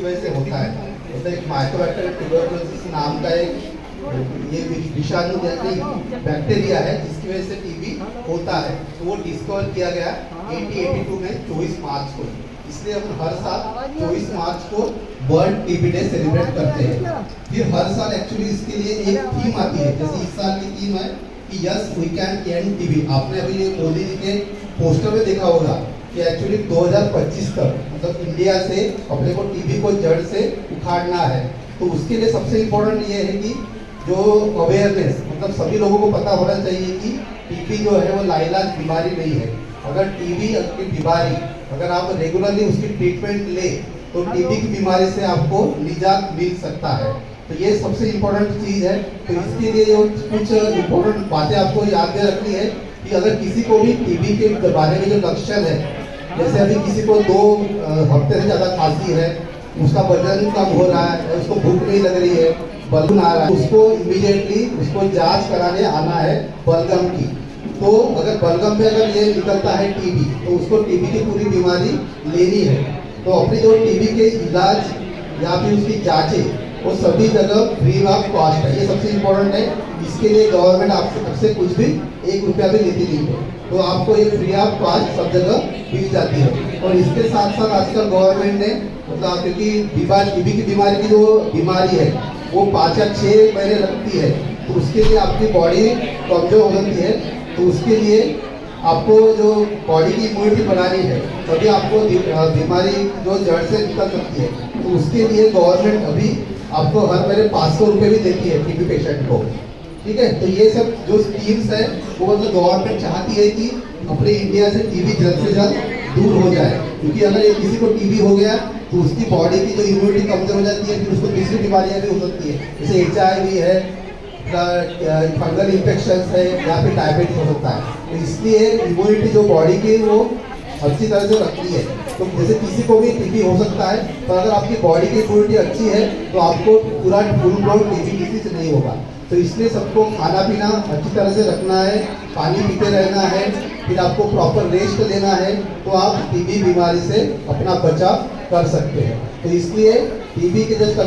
जिसकी वजह से होता है। जैसे एक माइकोबैक्टीरियम ट्यूबरकुलोसिस नाम का एक ये विषाणु जैसी बैक्टीरिया है जिसकी वजह से टीबी होता है। तो वो डिस्कवर किया गया 1882 में 24 मार्च को। इसलिए हम हर साल 24 मार्च को वर्ल्ड टीबी डे सेलिब्रेट करते हैं। फिर हर साल एक्चुअली इसके लिए एक थीम आती है। जैसे इस साल की थीम है कि yes we can end TB. आपने अभी ये मोदी जी के पोस्टर में देखा होगा कि एक्चुअली 2025 तक मतलब इंडिया से अपने को टीबी को जड़ से उखाड़ना है। तो उसके लिए सबसे इम्पोर्टेंट ये है कि जो अवेयरनेस मतलब सभी लोगों को पता होना चाहिए कि टीबी जो है वो लाइलाज बीमारी नहीं है। अगर टीबी की बीमारी अगर आप रेगुलरली उसकी ट्रीटमेंट ले तो टीबी की बीमारी से आपको निजात मिल सकता है। तो ये सबसे इम्पोर्टेंट चीज़ है। तो इसके लिए जो कुछ इम्पोर्टेंट बातें आपको याद में रखनी है कि अगर किसी को भी टीबी के बारे में जो लक्षण है, जैसे अभी किसी को 2 हफ्ते से ज़्यादा खांसी है, उसका वजन कम हो रहा है, उसको भूख नहीं लग रही है, बलून आ रहा है, उसको इमीडिएटली उसको जांच कराने आना है बलगम की। तो अगर बलगम में अगर ये निकलता है टीबी तो उसको टीबी की पूरी बीमारी लेनी है। तो अपनी जो टीबी के इलाज या फिर उसकी जांचें वो सभी जगह फ्री ऑफ कॉस्ट है। ये सबसे इम्पोर्टेंट है। इसके लिए गवर्नमेंट आपसे कुछ भी 1 रुपया भी लेती नहीं है। तो आपको ये फ्री ऑफ कॉस्ट सब जगह मिल जाती है। और इसके साथ साथ आजकल गवर्नमेंट ने मतलब क्योंकि टीबी की बीमारी की जो बीमारी है वो 5 या 6 महीने लगती है, तो उसके लिए आपकी बॉडी कमजोर हो जाती है। तो उसके लिए आपको जो बॉडी की इम्यूनिटी बनानी है तभी आपको बीमारी जो जड़ से निकल सकती है। तो उसके लिए गवर्नमेंट अभी आपको हर महीने 500 रुपये भी देती है टीबी पेशेंट को। ठीक है, तो ये सब जो स्कीम्स है वो मतलब गवर्नमेंट चाहती है कि अपने इंडिया से टीबी जल्द से जल्द दूर हो जाए। क्योंकि अगर किसी को टीबी हो गया तो उसकी बॉडी की जो इम्यूनिटी कमजोर हो जाती है, फिर उसको दूसरी बीमारियां भी हो सकती है, जैसे HIV है, फंगल इन्फेक्शन है या फिर डायबिटीज हो सकता है। तो इसलिए इम्यूनिटी जो बॉडी की वो अच्छी तरह से रखती है। तो जैसे किसी को भी टीबी हो सकता है, पर अगर आपकी बॉडी की इम्यूनिटी अच्छी है तो आपको पूरा फुल ब्लॉन टीबी किसी से नहीं होगा। तो इसलिए सबको खाना पीना अच्छी तरह से रखना है, पानी पीते रहना है, फिर आपको प्रॉपर रेस्ट लेना है, तो आप टीबी बीमारी से अपना बचाव कर सकते हैं। तो इसलिए टीबी के जस्ट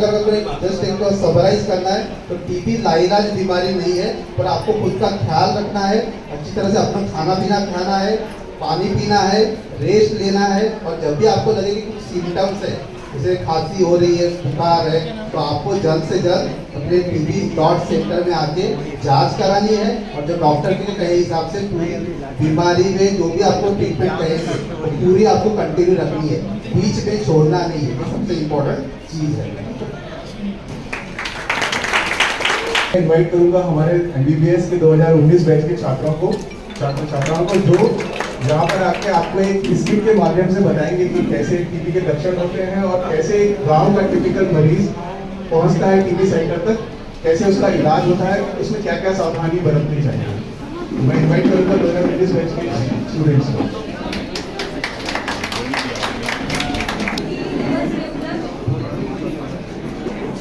एक समराइज करना है तो टीबी लाइलाज बीमारी नहीं है, पर आपको खुद का ख्याल रखना है, अच्छी तरह से अपना खाना पीना खाना है, पानी पीना है, रेस्ट लेना है। और जब भी आपको लगे कि कुछ सिम्टम्स है जैसे खांसी हो रही है, बुखार है, तो आपको जल्द से जल्द अपने टीबी डॉट सेंटर में आके जांच करानी है। और जो डॉक्टर के कहे हिसाब से पूरी बीमारी में जो भी आपको ट्रीटमेंट कहेंगे वो पूरी आपको कंटिन्यू रखनी है, बीच में छोड़ना नहीं है। ये सबसे इम्पोर्टेंट चीज़ है। इनवाइट करूंगा हमारे MBBS के 2019 बैच के छात्राओं को जो यहाँ पर आके आपको एक स्किट के माध्यम से बताएंगे कि कैसे टीबी के लक्षण होते हैं और कैसे गांव का टिपिकल मरीज पहुंचता है टीबी सेंटर तक, कैसे उसका इलाज होता है, उसमें क्या क्या सावधानी बरतनी चाहिए। मैं इन्वाइट करूँगा 2019 बैच के स्टूडेंट्स को।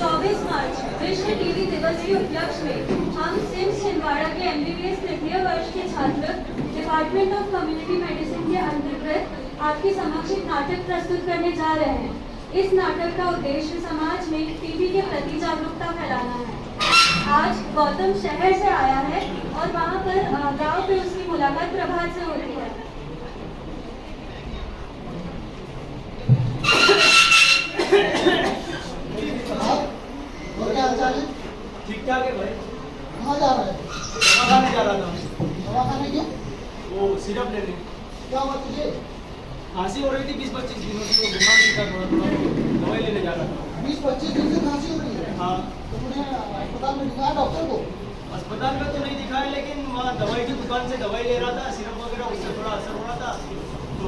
24 मार्च विश्व टीबी दिवस के उपलक्ष्य में हम सिम्स छिंदवाड़ा के MBBS तृतीय वर्ष के छात्र डिपार्टमेंट ऑफ कम्युनिटी मेडिसिन के अंतर्गत आपके समक्ष एक नाटक प्रस्तुत करने जा रहे हैं। इस नाटक का उद्देश्य समाज में टीबी के प्रति जागरूकता फैलाना है। आज गौतम शहर से आया है और वहाँ पर गांव पे उसकी मुलाकात प्रभात से होती है। ठीक ठाक है भाई। कहाँ जा रहा है? दवा खाने जा रहा था। दवा खाने क्यों? वो सिरप लेने। क्या हुआ तुझे? खांसी हो रही थी 20-25 दिनों की, वो बीमार भी था थोड़ा, दवाई लेने जा रहा था। 20-25 दिन से खांसी हो रही है? हाँ। तो तूने अस्पताल में दिखाया डॉक्टर को? अस्पताल में तो नहीं दिखाया, लेकिन वहाँ दवाई की दुकान से दवाई ले रहा था, सिरप वगैरह, उससे थोड़ा असर हो रहा था, तो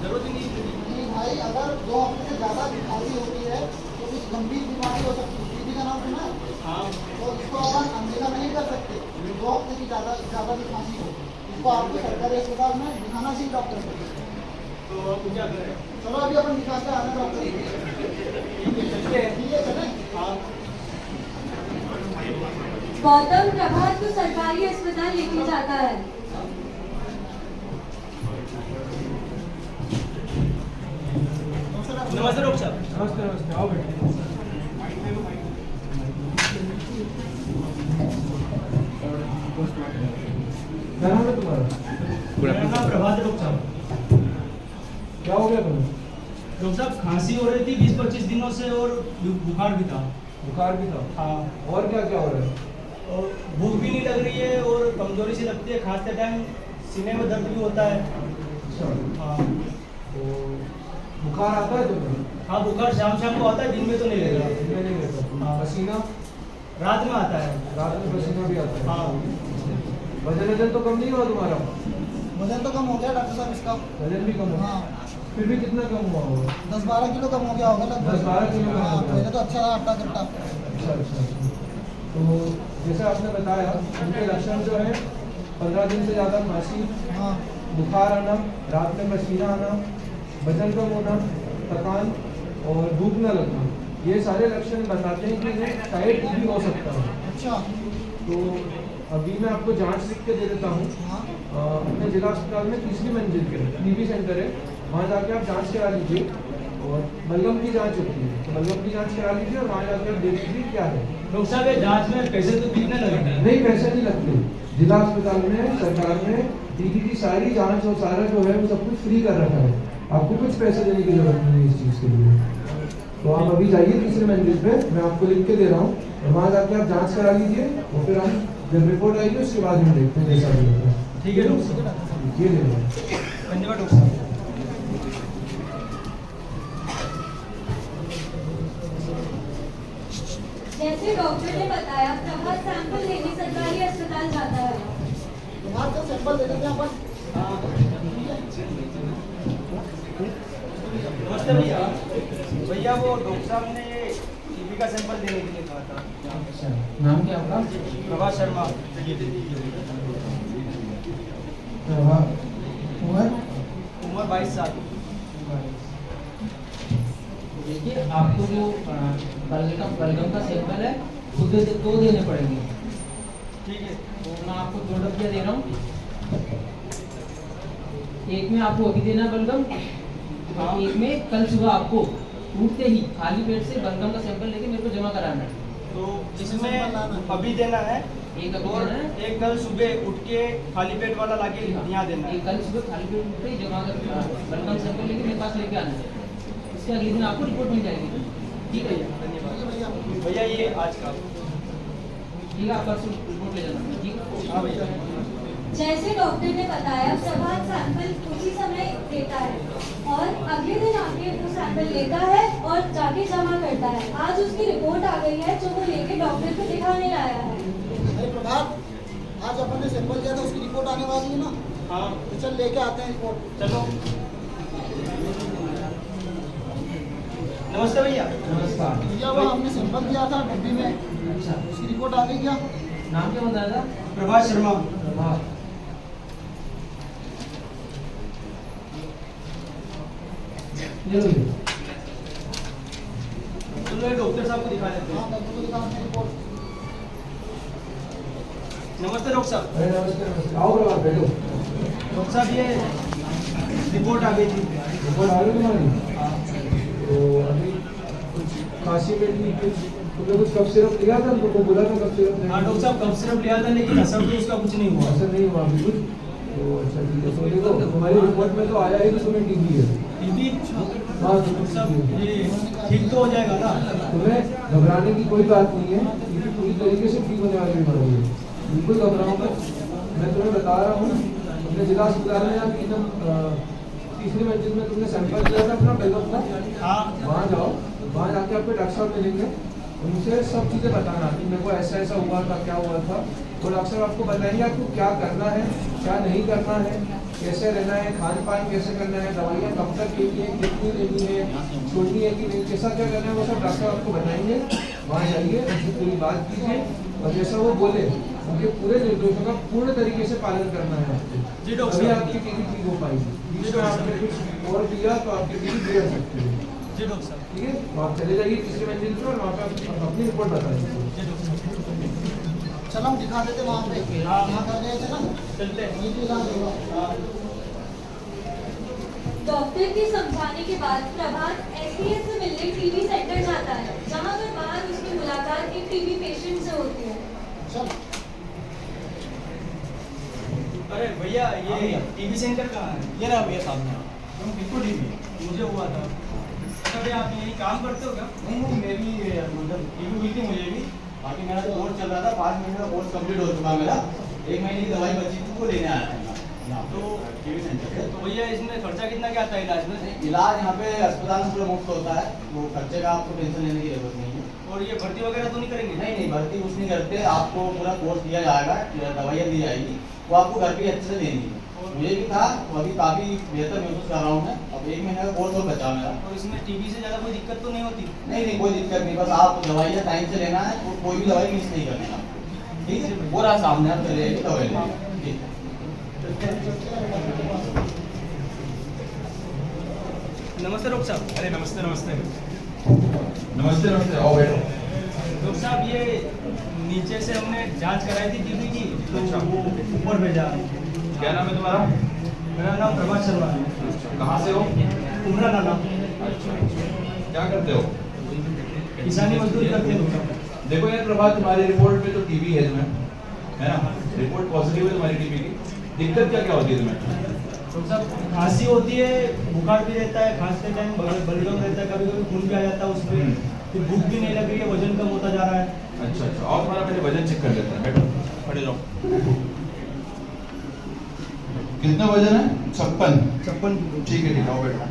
जरूरत ही नहीं थी। नहीं भाई, अगर 2 हफ्ते से ज़्यादा खांसी होती है तो कुछ गंभीर बीमारी हो सकती है। टीबी का नाम सुना है? हाँ। तो इसको अपन अनदेखा नहीं कर सकते। 2 हफ्ते की ज़्यादा भी खांसी हो, इसको आपको सरकारी अस्पताल में दिखाना चाहिए डॉक्टर को। तो अब क्या करें? चलो अभी अपन दिखाते आना डॉक्टर को। ठीक है चलें? हाँ। गौतम प्रभात को सरकारी अस्पताल लेके जाता है। दूसरा नमस्ते डॉक्टर साहब। नमस्ते नमस्ते, आओ बैठिए। क्या नाम है तुम्हारा? मेरा नाम प्रभात है डॉक्टर साहब। क्या हो गया तुम्हें? डॉक्टर साहब खांसी हो रही थी 20-25 दिनों से और बुखार भी था। बुखार भी था? हाँ, और क्या क्या हो रहा है? और भूख भी नहीं लग रही है और कमजोरी सी लगती है, खांसते टाइम सीने में दर्द भी होता है। अच्छा, हाँ तो बुखार आता है तुम्हें? हाँ, बुखार शाम शाम को आता है, दिन में तो नहीं लगेगा। दिन में नहीं रहता? हाँ। पसीना? रात में आता है। रात में पसीना भी आता है? हाँ, वजन तो कम नहीं हुआ तुम्हारा? वजन तो कम हो गया डॉक्टर साहब इसका। वजन भी कम हुआ? हाँ, फिर भी कितना कम हुआ होगा? 10-12 किलो कम हो गया होगा लगभग। 10-12 किलो कम हो हाँ, गया। पहले तो अच्छा रहा हट्टा कट्टा। अच्छा अच्छा अच्छा। तो जैसे आपने बताया उनके लक्षण जो है 15 दिन से ज़्यादा खांसी, हाँ, बुखार आना, रात में पसीना आना, वजन कम होना, थकान और भूख न लगना, ये सारे लक्षण बताते हैं कि इन्हें शायद टीबी हो सकता है। अच्छा, तो अभी मैं आपको जांच लिख के दे देता हूँ। हाँ, अपने जिला अस्पताल में 3री मंजिल पे टीबी सेंटर है, वहाँ जाके आप जांच करा लीजिए और बलगम की जांच होती है, तो बलगम की जांच करा लीजिए और वहाँ जाकर आप देख लीजिए क्या है। डॉक्टर साहब ये जांच में पैसे तो कितने लगेंगे? नहीं, पैसे नहीं लगते। जिला अस्पताल में सरकार ने टीबी की सारी जांच और सारा जो है वो सब कुछ फ्री कर रखा है, आपको कुछ पैसे देने की जरूरत नहीं है इस चीज़ के लिए। तो आप अभी जाइए 3री मंजिल पे, मैं आपको लिख के दे रहा हूँ और वहाँ जाके आप जांच करा लीजिए और फिर हम जब रिपोर्ट आएगी उसके बाद हम देखते हैं जैसा भी होता है। ठीक है डॉक्टर साहब, ये ले लो। धन्यवाद डॉक्टर साहब। जैसे डॉक्टर ने बताया प्रभात सैंपल लेने सरकारी अस्पताल जाता है। तुम्हारे तो सैंपल दे देते हैं अपन। नमस्ते भैया। भैया वो डॉक्टर साहब ने टीबी का सैंपल देने के लिए कहा था। अच्छा, नाम क्या आपका? प्रभात शर्मा। उम्र 22 साल। देखिए आपको जो बलगम का सैंपल है वो दो देने पड़ेंगे। ठीक है। तो मैं आपको 2 डब्बियाँ दे रहा हूँ। एक में आपको अभी देना है बलगम, और एक में कल सुबह आपको उठते ही खाली पेट से बलगम का सैंपल लेके मेरे को जमा कराना है। तो इसमें अभी देना है एक अभी और देना है, एक कल सुबह उठ के खाली पेट वाला लाके यहाँ देना है। एक कल सुबह खाली पेट उठते ही जमा कर बलगम सैंपल लेके मेरे पास लेके आना है। इसके अगले दिन आपको रिपोर्ट मिल जाएगी। ठीक है भैया, धन्यवाद भैया। ये आज का। ठीक है, आप परसों रिपोर्ट ले जाना। ठीक है। हाँ भैया। जैसे डॉक्टर ने बताया प्रभात सैंपल उसी समय देता है और अगले दिन आके वो सैंपल लेता है और जाके जमा करता है। आज उसकी रिपोर्ट आ गई है जो वो लेके डॉक्टर को दिखाने लाया है। अरे प्रभात, आज अपन ने सैंपल दिया था, उसकी रिपोर्ट आने वाली है ना? हाँ तो चल लेके आते हैं रिपोर्ट। चलो। नमस्ते भैया। नमस्कार। भैया वो हमने सैंपल दिया था डब्बी में, अच्छा, उसकी रिपोर्ट आ गई क्या? नाम क्या बताया था? प्रभात शर्मा। प्रभात। चलो ये डॉक्टर साहब को दिखा देते हाँ, हैं। डॉक्टर को दिखाते हैं रिपोर्ट। नमस्ते डॉक्टर साहब। अरे नमस्ते नमस्ते, आओ प्रभात बैठो। डॉक्टर साहब ये रिपोर्ट आ गई थी। रिपोर्ट आ गई तुम्हारी? तो अभी कुछ खांसी में भी तुमने कुछ कफ सिरप लिया था? तुमको बोला था कफ सिरप हाँ डॉक्टर साहब कफ सिरप लिया था लेकिन असर तो उसका कुछ नहीं हुआ। असर नहीं हुआ अभी कुछ? तो अच्छा ठीक है। तो देखो तुम्हारी रिपोर्ट में तो आया ही कि तुम्हें टीबी है। टीबी? हाँ, डॉक्टर तुम्हें साहब TB है। ये ठीक तो हो जाएगा ना? तुम्हें घबराने की कोई बात नहीं है, टीबी पूरी तरीके से ठीक होने वाली बीमारी है, बिल्कुल घबराओ मत। मैं तुम्हें बता रहा हूँ अपने जिला अस्पताल में आप एकदम 3री मंजिल में तुमने सैंपल दिया था अपना बलगम का, हाँ वहाँ जाओ, वहाँ जाके आपको डॉक्टर साहब मिलेंगे, उनसे सब चीज़ें बताना कि मेरे को ऐसा ऐसा हुआ था, क्या हुआ था, और डॉक्टर साहब आपको बताएंगे आपको क्या करना है, क्या नहीं करना है, कैसे रहना है, खान पान कैसे करना है, दवाइयाँ कब तक लेनी है, कितनी लेनी है, छोड़नी है कि नहीं, कैसा क्या करना है, वो सब डॉक्टर आपको बताएंगे। वहाँ जाइए, उनसे पूरी बात कीजिए और जैसा वो बोले उनके पूरे निर्देशों का पूर्ण तरीके से पालन करना है आपको। जी डॉक्टर तभी साहब। आपकी टीबी ठीक हो पाएगी। बीच में आपने कुछ और दिया तो आपकी टीबी बिगड़ सकती है। जी डॉक्टर साहब। ठीक है, तो आप चले जाइए 3री मंजिल पर और वहाँ पर आप अपनी रिपोर्ट बता दीजिए। जी डॉक्टर साहब। चल हम दिखा देते वहाँ पे। हाँ। यहाँ कर गए थे ना, चलते हैं। ये भी इलाज होगा। डॉक्टर के समझाने के बाद प्रभात ऐसे एमबीबीएस से मिलने टीबी सेंटर जाता है, जहाँ पर बाहर उसकी मुलाकात एक टीबी पेशेंट से होती है। चलो अरे भैया ये टीवी सेंटर कहाँ है? ये रहा भैया सामने। तुम किसको टीवी मुझे हुआ था। अच्छा भैया आप यही काम करते हो क्या? नहीं मेरी मतलब टीवी हुई थी मुझे भी, बाकी मेरा जो कोर्स चल रहा था 5 महीने का कोर्स कंप्लीट हो चुका मेरा। 1 महीने की दवाई बची थी वो लेने आया था यहाँ तो टीवी सेंटर से। तो भैया इसमें खर्चा कितना क्या आता है इलाज में? इलाज यहाँ पे अस्पताल में पूरा मुफ्त होता है, वो खर्चे का आपको टेंशन लेने की जरूरत नहीं है। और ये भर्ती वगैरह तो नहीं करेंगे? नहीं भर्ती कुछ नहीं करते, आपको पूरा कोर्स दिया जाएगा, दवाइयाँ दी जाएगी, वो आपको घर पे अच्छे से देनी है। मुझे भी था तो अभी काफ़ी बेहतर महसूस कर रहा हूँ मैं। अब 1 महीने का कोर्स और बचा मेरा। और इसमें टीबी से ज़्यादा कोई दिक्कत तो नहीं होती? नहीं कोई दिक्कत नहीं, बस आप दवाइयाँ टाइम से लेना है, कोई भी दवाई मिस नहीं करनी है, ठीक है? वो रहा सामने आप चले जाइए दवाई लेंगे, ठीक है। नमस्ते डॉक्टर साहब। अरे नमस्ते नमस्ते नमस्ते नमस्ते, आओ बैठो। डॉक्टर साहब ये नीचे से हमने जांच कराई थी टीबी की, तो अच्छा। वो ऊपर भेजा। क्या नाम है तुम्हारा? मेरा नाम प्रभात शर्मा है। कहाँ से हो? उमरा नाना। अच्छा, क्या करते हो? किसानी मजदूरी करते हो? देखो यार प्रभात, तुम्हारी रिपोर्ट में तो टीबी है तुम्हें, है ना? रिपोर्ट पॉजिटिव है तुम्हारी टीबी की। दिक्कत क्या क्या होती है तुम्हें? तो सब खांसी होती है, बुखार भी रहता है, खांसते टाइम बलगम रहता है, कभी कभी खून भी आ जाता है उसमें, फिर भूख भी नहीं लग रही है, वजन कम होता जा रहा है। अच्छा अच्छा, और तुम्हारा पहले वजन चेक कर लेते हैं, बैठो खड़े जाओ। कितना वजन है? 56। ठीक है आओ बैठो।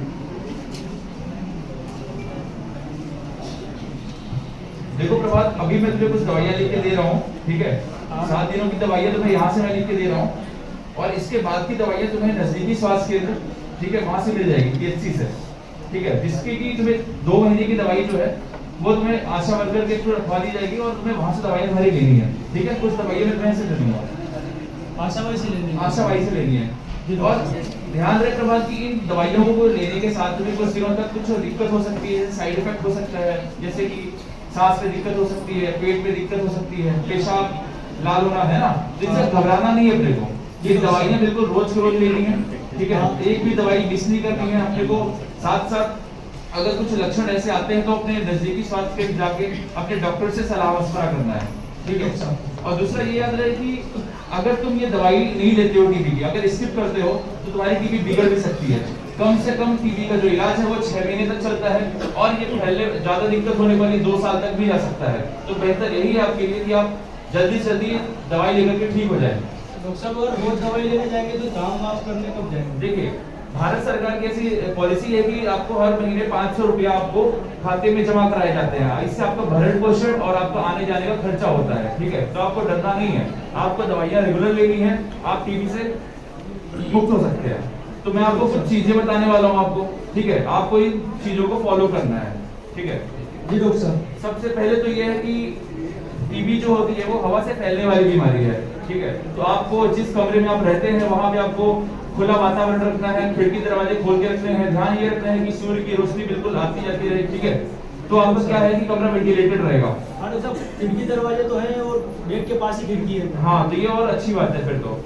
देखो प्रभात, अभी मैं तुझे कुछ दवाइयाँ लिख के दे रहा हूँ, ठीक है? 7 दिनों की दवाइयाँ तुम्हें यहाँ से मैं लिख के दे रहा हूँ, और इसके बाद की दवाइयाँ तुम्हें नजदीकी स्वास्थ्य केंद्र, ठीक है, वहां से मिल जाएगी पीएचसी से, ठीक है? जिसकी की तुम्हें 2 महीने की दवाई जो है वो तुम्हें आशा वर्कर के थ्रू रखवा दी जाएगी, और तुम्हें वहां से दवाइयाँ भरी लेनी है, ठीक है? कुछ दवाइयाँ मैं तुम्हें ऐसे दे दूंगा, आशावाई से लेनी है। आशावाई से लेनी है। और ध्यान रहे प्रभात की इन दवाइयों को लेने के साथ तुम्हें कुछ दिनों तक कुछ दिक्कत हो सकती है, साइड इफेक्ट हो सकता है, जैसे कि सांस में दिक्कत हो सकती है, पेट में दिक्कत हो सकती है, पेशाब लाल होना, है ना? तो इनसे घबराना नहीं है अपने को। ये दवाइयाँ बिल्कुल रोज के रोज लेनी है, ठीक है? एक भी दवाई मिस नहीं करनी है अपने को। साथ साथ अगर कुछ लक्षण ऐसे आते हैं तो अपने नजदीकी स्वास्थ्य केंद्र जाके अपने डॉक्टर से सलाह मशवरा करना है, ठीक है? और दूसरा ये याद रहे कि अगर तुम ये दवाई नहीं लेते हो टीबी की, अगर स्किप करते हो तो तुम्हारी टीबी बिगड़ भी सकती है। कम से कम टीबी का जो इलाज है वो 6 महीने तक चलता है, और ये पहले ज्यादा दिक्कत होने वाली 2 साल तक भी जा सकता है। तो बेहतर यही है आपके लिए कि आप जल्दी से जल्दी दवाई लेकर के ठीक हो जाए। डॉक्टर साहब अगर रोज दवाई लेने जाएंगे तो दाम माफ करने कब जाएंगे? देखिए, भारत सरकार की ऐसी पॉलिसी है कि आपको हर महीने 500 रुपया आपको खाते में जमा कराए जाते हैं। इससे आपका भरण पोषण और आपका आने जाने का खर्चा होता है, ठीक है? तो आपको डरना नहीं है, आपको दवाइयाँ रेगुलर लेनी है, आप टीबी से मुक्त हो सकते हैं। तो मैं आपको कुछ चीजें बताने वाला हूँ आपको, ठीक है? आपको इन चीजों को फॉलो करना है, ठीक है? जी डॉक्टर साहब। सबसे पहले तो ये है कि टीबी जो होती है वो हवा से फैलने वाली बीमारी है, ठीक है? तो आपको जिस कमरे में आप रहते हैं वहां पे आपको खुला वातावरण रखना है, खिड़की दरवाजे खोल के रखने हैं, ध्यान ये रखना है कि सूर्य की रोशनी बिल्कुल आती जाती रहे, ठीक है? तो आपका क्या है कि कमरा वेंटिलेटेड रहेगा। हाँ डॉक्टर साहब, खिड़की दरवाजे तो है और बेड के पास ही खिड़की है। हाँ, तो ये और अच्छी बात है। फिर तो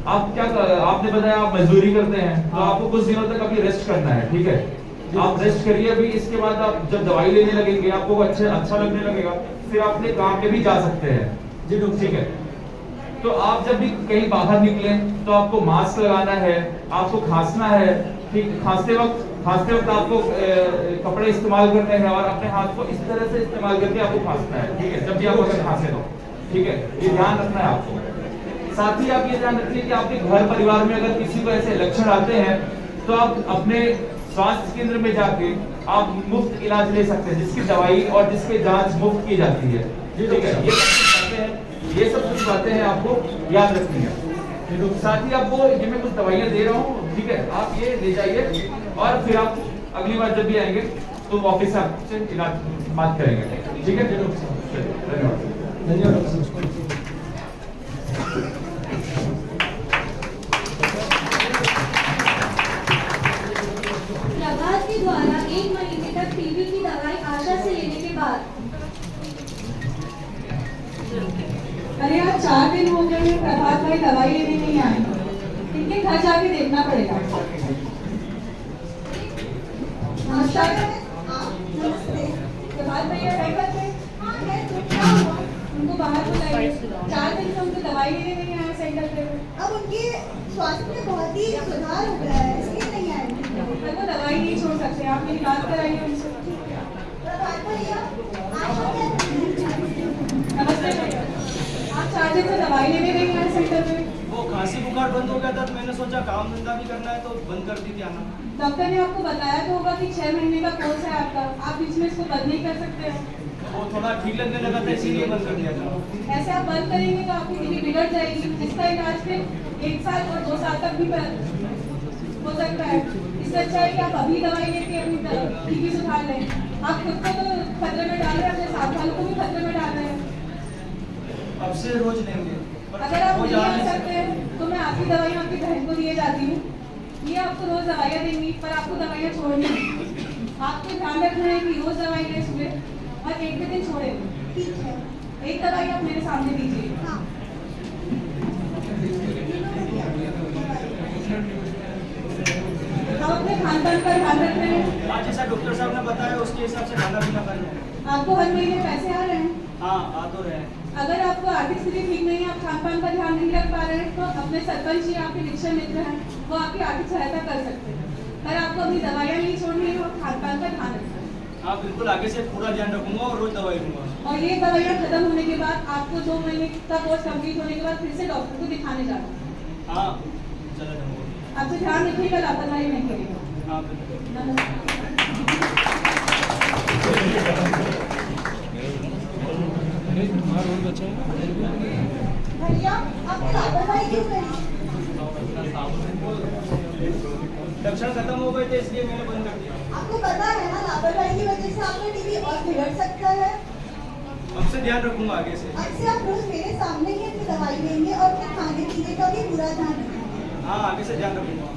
आप क्या आपने बताया आप मजदूरी करते हैं, तो आपको कुछ दिनों तक अभी रेस्ट करना है, ठीक है? आप रेस्ट करिए अभी। इसके बाद आप जब दवाई लेने लगेंगे आपको अच्छा लगने लगेगा, फिर आप अपने काम पे भी जा सकते हैं। जी डॉक्टर, ठीक है? तो आप जब भी कहीं बाहर निकले तो आपको मास्क लगाना है, आपको खांसना है, ठीक? खांसते वक्त आपको कपड़े इस्तेमाल करने हैं, और अपने हाथ को इस तरह से इस्तेमाल करके आपको खांसना है, ठीक है? जब भी आप अगर खांसे तो, ठीक है? ये ध्यान रखना है आपको। साथ ही आप ये ध्यान रखिए कि आपके घर परिवार में अगर किसी को ऐसे लक्षण आते हैं तो आप अपने स्वास्थ्य केंद्र में जाके आप मुफ्त इलाज ले सकते हैं, जिसकी दवाई और जिसकी जांच मुफ्त की जाती है, ठीक है? ये सब कुछ बातें हैं आपको याद रखनी है। साथ ही आपको ये मैं कुछ दवाइयाँ दे रहा हूँ, ठीक है? आप ये ले जाइए, और फिर आप अगली बार जब भी आएंगे तो वापस आपसे इलाज बात करेंगे, ठीक है? धन्यवाद। धन्यवाद। प्रभात के द्वारा 1 महीने तक टीबी की दवाई आशा से लेने के बाद, अरे यार 4 दिन हो गए हैं, प्रभात भाई दवाई लेने नहीं आए, इनके घर जाके देखना पड़ेगा। नमस्कार। बाहर बुलाइए। 4 दिन से उनको दवाई लेने नहीं आया सेंटर पे। अब उनके स्वास्थ्य में बहुत ही सुधार हो गया है, इसलिए नहीं आए। पर वो दवाई नहीं छोड़ सकते, आप मेरी बात कराइए उनसे। प्रभात भैया, आप नमस्ते भैया, आप 4 दिन से दवाई लेने नहीं आए सेंटर पे। वो खांसी बुखार बंद हो गया था तो मैंने सोचा काम धंधा भी करना है तो बंद कर दी थी आना। डॉक्टर ने आपको बताया तो होगा कि 6 महीने का कोर्स है आपका, आप बीच में इसको बंद नहीं कर सकते हो। वो थोड़ा ठीक लगने लगा था इसीलिए बंद कर दिया था। ऐसे आप बंद करेंगे तो आपकी टीबी बिगड़ जाएगी, जिसका इलाज फिर 1 साल और 2 साल तक भी हो सकता है। इससे अच्छा है कि आप अभी दवाई लेके अपनी टीबी सुधार लें। आप खुद को तो खतरे में डाल रहे हैं, अपने साथ वालों को भी खतरे में डाल रहे हैं। अब से रोज लेंगे। अगर आप नहीं आ सकते हैं तो मैं आपकी दवाइयाँ आपकी बहन को दिए जाती हूँ। ये आपको रोज दवाइयाँ देंगी, पर आपको दवाइयाँ छोड़नी है। आपको ध्यान रखना है कि रोज दवाई लें सुबह और 1 दिन छोड़े। ठीक है। एक दवाई आप मेरे सामने दीजिए। हाँ। आप अपने खान पान का ध्यान रख रहे हैं। आज जैसा डॉक्टर साहब ने बताया उसके हिसाब से खाना पीना कर रहे हैं। आपको हर महीने पैसे आ रहे हैं। हाँ आ तो रहे हैं। अगर आपको आर्थिक स्थिति ठीक नहीं है, आप खान पान का ध्यान नहीं रख पा रहे हैं, तो अपने सरपंच जी आपके निश्चय मित्र हैं, वो आपकी आर्थिक सहायता कर सकते हैं। पर आपको अपनी दवाइयाँ नहीं छोड़नी है और खान पान का ध्यान रखना है। हाँ बिल्कुल, आगे से पूरा ध्यान रखूंगा और रोज दवाई लूंगा। और ये दवाइयाँ खत्म होने के बाद आपको 2 महीने का कोर्स कंप्लीट होने के बाद फिर से डॉक्टर को दिखाने जाना है। हाँ चला जाऊंगा। आपसे ध्यान रखिएगा, लापरवाही नहीं करिएगा। हाँ बिल्कुल। भैया, आपने लापरवाही क्यों करी? लक्षण खत्म हो गए थे इसलिए मैंने बंद कर दिया। आपको पता है ना, लापरवाही की वजह से आपका टीबी और बिगड़ सकता है। अब से ध्यान रखूंगा आगे से। अब से आप रोज मेरे सामने ही अपनी दवाई लेंगे और अपने खाने पीने का भी पूरा ध्यान रखेंगे। हाँ आगे से ध्यान रखूंगा।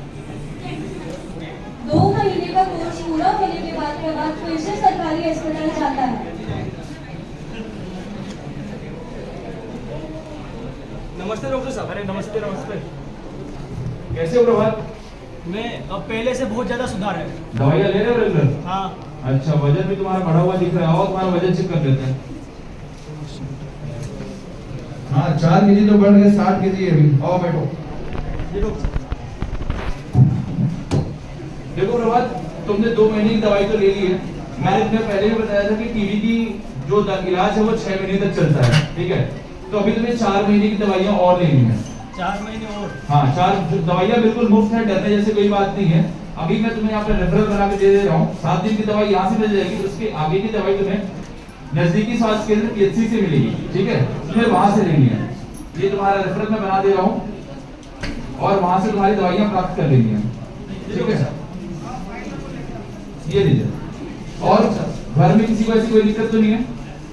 2 महीने का कोर्स पूरा होने के बाद फिर से सरकारी अस्पताल जाता है। नमस्ते डॉक्टर साहब। अरे नमस्ते नमस्ते। कैसे हो प्रभात? मैं अब पहले से बहुत ज्यादा सुधार है। दवाइयाँ ले रहे हो रेगुलर? हाँ। अच्छा, वजन भी तुम्हारा बढ़ा हुआ दिख रहा है। और तुम्हारा वजन चेक कर लेते हैं। हाँ 4 केजी तो बढ़ गए, 60 केजी है अभी। आओ बैठो। ये डॉक्टर देखो प्रभात, तुमने 2 महीने की दवाई तो ले ली है। मैंने तुम्हें पहले भी बताया था कि टीबी की जो इलाज है वो 6 महीने तक चलता है, ठीक है? तो अभी तुम्हें 4 महीने की दवाइयाँ और लेनी है। 4 महीने और? हाँ 4 दवाइयाँ बिल्कुल मुफ्त है, डरने जैसे कोई बात नहीं है। अभी मैं तुम्हें यहाँ पे रेफरल बना के दे रहा हूँ। 7 दिन की दवाई यहाँ से मिल जाएगी, उसके आगे की दवाई तुम्हें नजदीकी स्वास्थ्य केंद्र PHC से मिलेगी, ठीक है? तुम्हें वहां से लेनी है। ये तुम्हारा रेफरल मैं बना दे रहा हूँ और वहां से तुम्हारी दवाइयाँ प्राप्त कर लेनी है, ठीक है? ये लीजिए। और घर में किसी को ऐसी कोई दिक्कत तो नहीं है?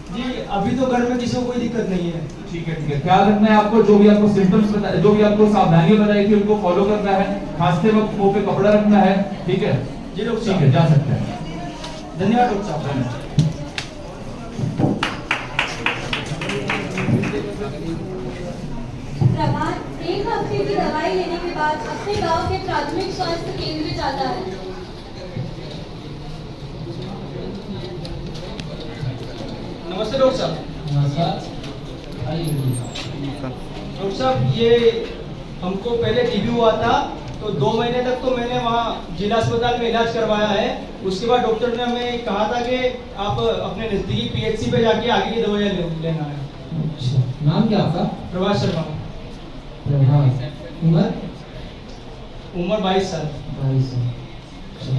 जी अभी तो घर में किसी को कोई दिक्कत नहीं है। ठीक है। ख्याल रखना है आपको, जो भी आपको सिम्टम्स बताए, जो भी आपको सावधानियां बताई थी उनको फॉलो करना है। खांसते वक्त मुंह पे कपड़ा रखना है, ठीक है? जी डॉक्टर ठीक साहब। है, जा सकते हैं। धन्यवाद डॉक्टर साहब। प्रभात 1 हफ्ते की दवाई लेने के बाद अपने गांव के प्राथमिक स्वास्थ्य केंद्र जाता है। नमस्ते डॉक्टर साहब। डॉक्टर साहब, ये हमको पहले टीबी हुआ था तो 2 महीने तक तो मैंने वहाँ जिला अस्पताल में इलाज करवाया है। उसके बाद डॉक्टर ने हमें कहा था कि आप अपने नजदीकी PHC पे जाके आगे की दवाइयाँ लेना है। नाम क्या आपका? प्रभास शर्मा। उम्र 22 साल। 22 साल। अच्छा,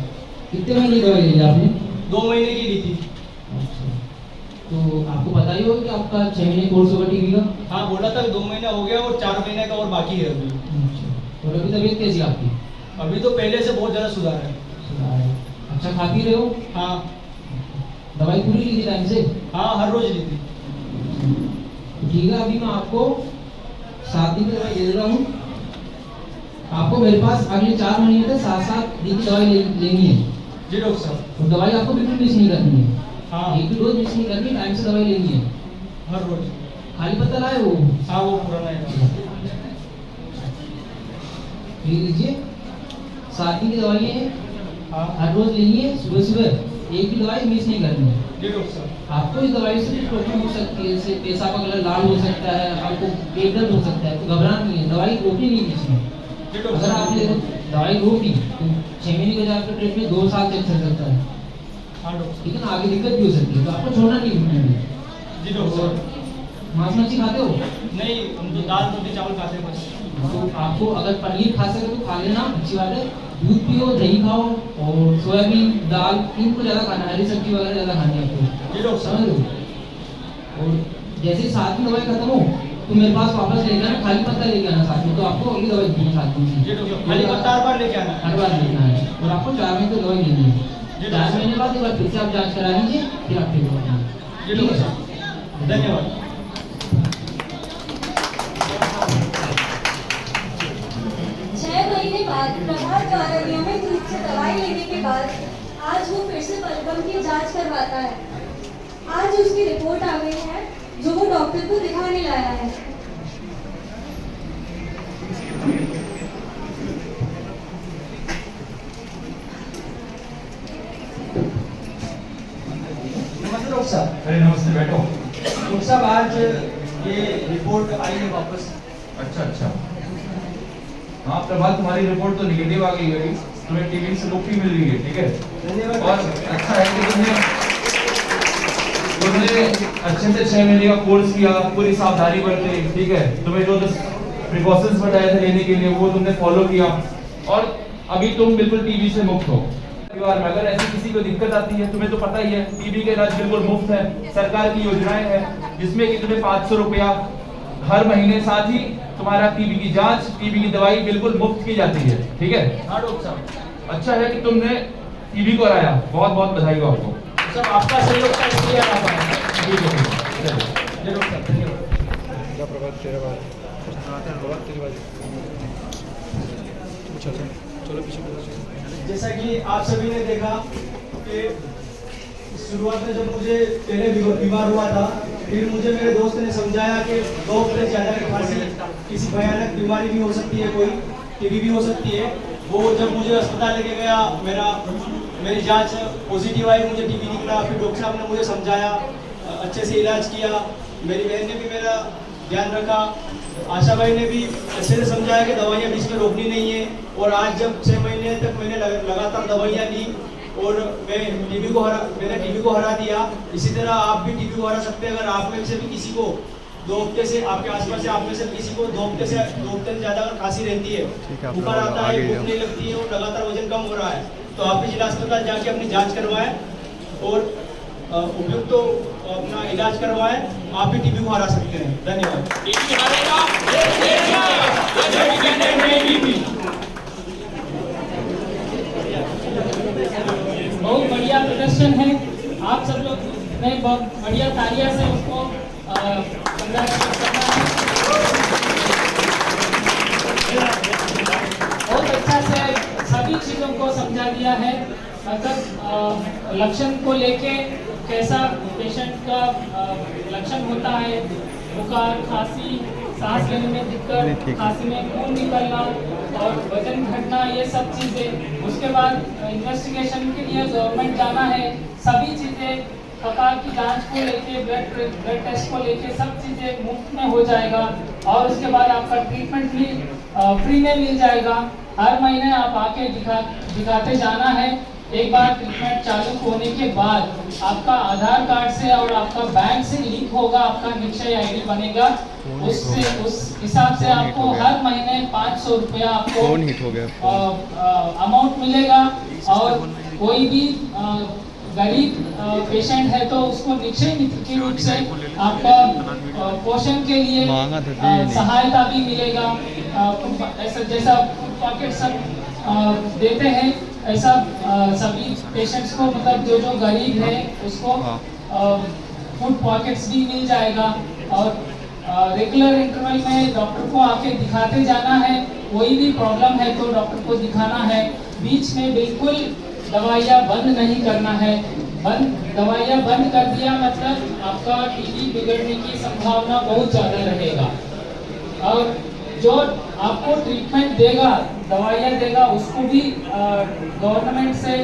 कितने महीने की दवाई ली आपने? 2 महीने की ली थी। अच्छा, तो आपको पता ही होगा कि आपका 6 महीने कोर्स होगा टीबी का? हाँ बोला था 2 महीना हो गया और 4 महीने का और बाकी है अभी। और अभी तबीयत कैसी है आपकी? अभी तो पहले से बहुत ज्यादा सुधार है। सुधार है। अच्छा खा पी रहे हो? हाँ। दवाई पूरी ली थी टाइम से? हाँ हर रोज ली थी। ठीक है, अभी मैं आपको 7 दिन की दवाई दे रहा हूँ। आपको मेरे पास अगले 4 महीने तक 7-7 दिन की दवाई लेनी है। जी डॉक्टर साहब। और दवाई आपको बिल्कुल मिस नहीं करनी है। हाँ। एक भी डोज मिस नहीं करनी, टाइम से दवाई लेनी है हर रोज। खाली पत्ता लाए वो? हाँ वो पुराना है। ये लीजिए, 7 दिन की दवाई है। हाँ। हर रोज लेनी है सुबह सुबह एक भी दवाई मिस नहीं करनी है। जी डॉक्टर साहब। आपको इस दवाई से कुछ प्रॉब्लम हो सकती है, जैसे पेशाब का कलर लाल हो सकता है, आपको पेट दर्द हो सकता है, तो घबराना नहीं है, दवाई रोकनी नहीं है इसमें। जी डॉक्टर अगर साहब। आपने दवाई रोक दी तो 6 महीने का आपका ट्रीटमेंट 2 साल तक चल सकता है, हाँ डॉक्टर। ठीक है ना, आगे दिक्कत भी हो सकती है, तो आपको छोड़ना नहीं है। जी डॉक्टर साहब। मांस मच्छी खाते हो? नहीं, हम तो दाल रोटी चावल खाते हैं बस। तो आपको अगर पनीर खा सके तो खा लेना, अच्छी बात है। दूध पियो, दही खाओ, और सोयाबीन दाल इनको ज़्यादा खाना है, हरी सब्जी वगैरह ज़्यादा खानी है आपको, जी डॉक्टर समझ लो। और जैसे साथ में दवाई खत्म हो तो मेरे पास वापस लेके आना, खाली पत्ता लेके आना साथ में, तो आपको अगली दवाई देनी साथ में। जी डॉक्टर साहब। खाली पत्ता हर बार लेके आना है? हर बार लेना है, और आपको 4 महीने की दवाई लेनी है। जी 4 महीने बाद एक बार फिर से आप जाँच करा लीजिए, फिर आप ठीक हो जाएंगे। जी डॉक्टर साहब, धन्यवाद। 6 महीने बाद प्रभात द्वारा नियमित रूप से दवाई लेने के बाद आज वो फिर से बलगम की जांच करवाता है। आज उसकी रिपोर्ट आ गई है जो वो डॉक्टर को दिखाने लाया है। नमस्ते डॉक्टर साहब। अरे नमस्ते, बैठो। डॉक्टर साहब, आज ये रिपोर्ट आई है वापस। अच्छा। हाँ प्रभात, तुम्हारी रिपोर्ट तो निगेटिव आ गई है, तुम्हें टीबी से मुक्ति मिल रही है, ठीक है। धन्यवाद। और अच्छा है कि तुमने अच्छे से 6 महीने का कोर्स किया, पूरी सावधानी बरती, ठीक है। तुम्हें जो प्रिकॉशंस बताए थे लेने के लिए वो तुमने फॉलो किया, और अभी तुम बिल्कुल टीबी से मुक्त हो। परिवार में अगर ऐसी किसी को दिक्कत आती है, तुम्हें तो पता ही है टीबी का इलाज बिल्कुल मुफ्त है, सरकार की योजनाएं हैं जिसमें कि तुम्हें 500 रुपया हर महीने, साथ ही तुम्हारा टीबी की जांच, टीबी की दवाई बिल्कुल मुफ्त की जाती है, ठीक है। हाँ डॉक्टर साहब। अच्छा है कि तुमने टीबी को हराया, बहुत बहुत बधाई हो आपको। सब आपका सहयोग का इसलिए आ पाया। ठीक है, चलिए। जी डॉक्टर साहब, धन्यवाद। जैसा कि आप सभी ने देखा कि शुरुआत में जब मुझे पहले बीमार हुआ था, फिर मुझे मेरे दोस्त ने समझाया कि 2 हफ्ते ज़्यादा की खांसी किसी भयानक बीमारी भी हो सकती है, कोई टीबी भी हो सकती है। वो जब मुझे अस्पताल लेके गया, मेरी जांच पॉजिटिव आई, मुझे टीबी निकला। फिर डॉक्टर साहब ने मुझे समझाया, अच्छे से इलाज किया। मेरी बहन ने भी मेरा ध्यान रखा, आशा भाई ने भी अच्छे से समझाया कि दवाइयाँ बीच में रोकनी नहीं है। और आज जब 6 महीने तक मैंने लगातार दवाइयाँ ली और मैंने टीबी को हरा दिया। इसी तरह आप भी टीबी को हरा सकते हैं। अगर आप में से भी किसी को 2 हफ्ते से, आपके आसपास से आप में से किसी को 2 हफ्ते से ज़्यादा अगर खांसी रहती है, बुखार आता है, भूख नहीं लगती है और लगातार वजन कम हो रहा है, तो आप भी जिला अस्पताल जाके अपनी जाँच करवाएं और उपयुक्त तो अपना इलाज करवाएं। आप भी टीबी को हरा सकते हैं। धन्यवाद। बहुत बढ़िया प्रदर्शन है, आप सब लोग ने बहुत बढ़िया तालियां से उसको बहुत अच्छा से सभी चीज़ों को समझा दिया है। मतलब लक्षण को लेके कैसा पेशेंट का लक्षण होता है, बुखार, खांसी, सांस लेने में दिक्कत, खांसी में खून निकलना और वजन घटना, ये सब चीज़ें। उसके बाद इन्वेस्टिगेशन के लिए गवर्नमेंट जाना है, सभी चीज़ें, कपाल की जांच को लेके, ब्लड टेस्ट को लेके सब चीज़ें मुफ्त में हो जाएगा। और उसके बाद आपका ट्रीटमेंट भी फ्री में मिल जाएगा। हर महीने आप आके दिखाते जाना है। एक बार ट्रीटमेंट चालू होने के बाद आपका आधार कार्ड से और आपका बैंक से लिंक होगा, आपका निश्चय आईडी बनेगा, उससे उस हिसाब से आपको हर महीने 500 रुपया आपको अमाउंट मिलेगा। और कोई भी गरीब पेशेंट है तो उसको निश्चय के रूप से आपका पोषण के लिए सहायता भी मिलेगा। ऐसा जैसा पॉकेट सब देते हैं, ऐसा सभी पेशेंट्स को, मतलब जो गरीब है उसको फूड पॉकेट्स भी मिल जाएगा। और रेगुलर इंटरवल में डॉक्टर को आके दिखाते जाना है। कोई भी प्रॉब्लम है तो डॉक्टर को दिखाना है। बीच में बिल्कुल दवाइयाँ बंद नहीं करना है। दवाइयाँ बंद कर दिया मतलब आपका टीबी बिगड़ने की संभावना बहुत ज़्यादा रहेगा। और जो आपको ट्रीटमेंट देगा, दवाइयाँ देगा, उसको भी गवर्नमेंट से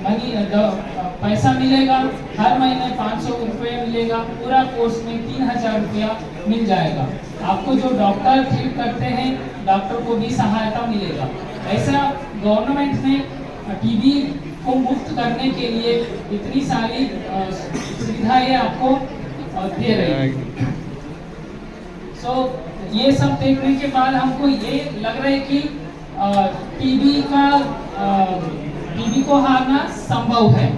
पैसा मिलेगा, हर महीने 500 रुपये मिलेगा, पूरा कोर्स में 3000 रुपया मिल जाएगा। आपको जो डॉक्टर ट्रीट करते हैं, डॉक्टर को भी सहायता मिलेगा। ऐसा गवर्नमेंट ने टीबी को मुक्त करने के लिए इतनी सारी सुविधाएं आपको दे रही है। सो ये सब देखने के बाद हमको ये लग रहा है कि टीबी को हारना संभव है।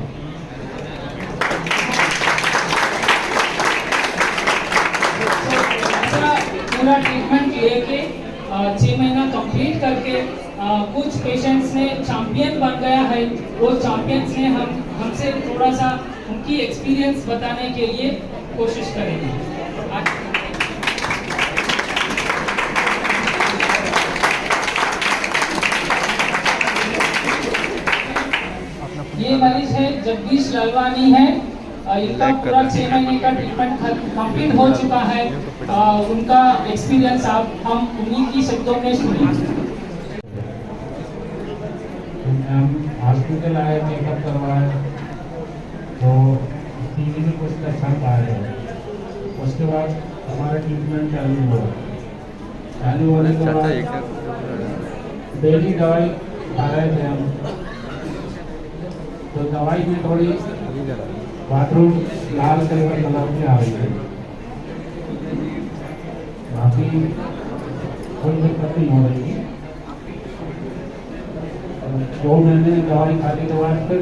पूरा ट्रीटमेंट लेके 6 महीना कंप्लीट करके कुछ पेशेंट्स ने चैंपियन बन गया है। वो चैंपियंस ने हमसे थोड़ा सा उनकी एक्सपीरियंस बताने के लिए कोशिश करेंगे। ये मरीज है जगदीश लालवानी है। इनका पूरा 6 महीने का ट्रीटमेंट कंप्लीट हो चुका है। उनका एक्सपीरियंस हम उन्हीं की शब्दों में सुनिए। हम हॉस्पिटल आए, चेकअप करवाए तो टीबी में कुछ लक्षण पाए गए। उसके बाद हमारा ट्रीटमेंट चालू हुआ। चालू होने के बाद डेली दवाई खा रहे थे हम, तो दवाई में थोड़ी बाथरूम लाल कलर की आ रही है। बाकी कोई दिक्कत नहीं हो रही है। 2 महीने दवाई खाने के बाद फिर